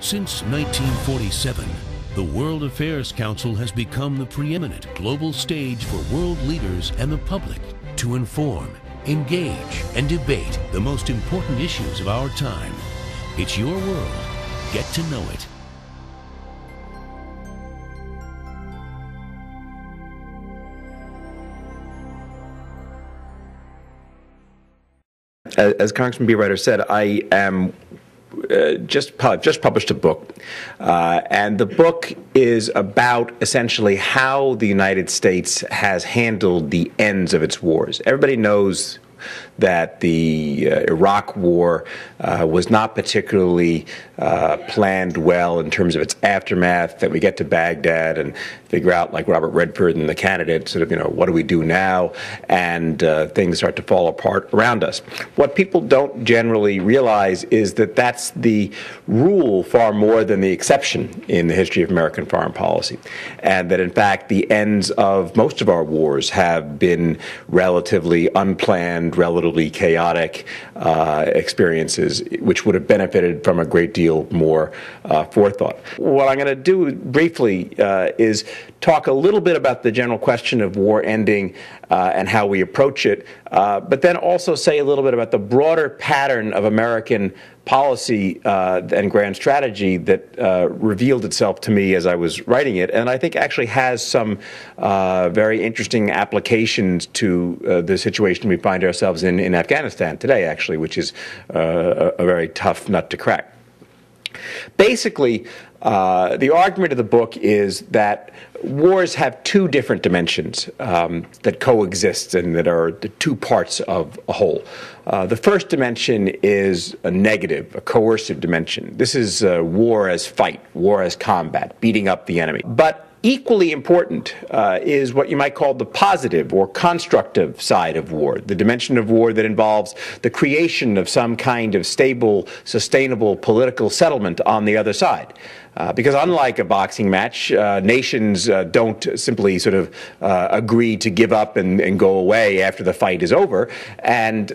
Since 1947, the World Affairs Council has become the preeminent global stage for world leaders and the public to inform, engage, and debate the most important issues of our time. It's your world. Get to know it. As Congressman Bereuter said, I am just published a book, and the book is about essentially how the United States has handled the ends of its wars. Everybody knows that the Iraq War was not particularly planned well in terms of its aftermath, that we get to Baghdad and figure out, like Robert Redford and the candidate, sort of, what do we do now? And things start to fall apart around us. What people don't generally realize is that that's the rule far more than the exception in the history of American foreign policy. And that, in fact, the ends of most of our wars have been relatively unplanned, relatively chaotic experiences, which would have benefited from a great deal more forethought. What I'm going to do briefly is talk a little bit about the general question of war ending and how we approach it, but then also say a little bit about the broader pattern of American policy and grand strategy that revealed itself to me as I was writing it, and I think actually has some very interesting applications to the situation we find ourselves in Afghanistan today, actually, which is a very tough nut to crack. Basically, the argument of the book is that wars have two different dimensions that coexist and that are the two parts of a whole. The first dimension is a negative, a coercive dimension. This is war as fight, war as combat, beating up the enemy. But equally important is what you might call the positive or constructive side of war, the dimension of war that involves the creation of some kind of stable, sustainable political settlement on the other side. Because unlike a boxing match, nations don't simply sort of agree to give up and go away after the fight is over. And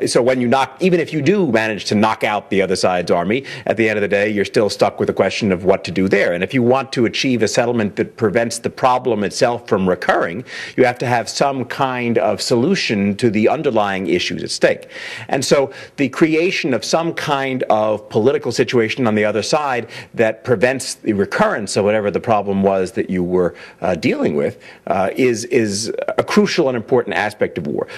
so when you even if you do manage to knock out the other side's army, at the end of the day, you're still stuck with the question of what to do there. And if you want to achieve a settlement that prevents the problem itself from recurring, you have to have some kind of solution to the underlying issues at stake. And so the creation of some kind of political situation on the other side that prevents the recurrence of whatever the problem was that you were dealing with is a crucial and important aspect of war.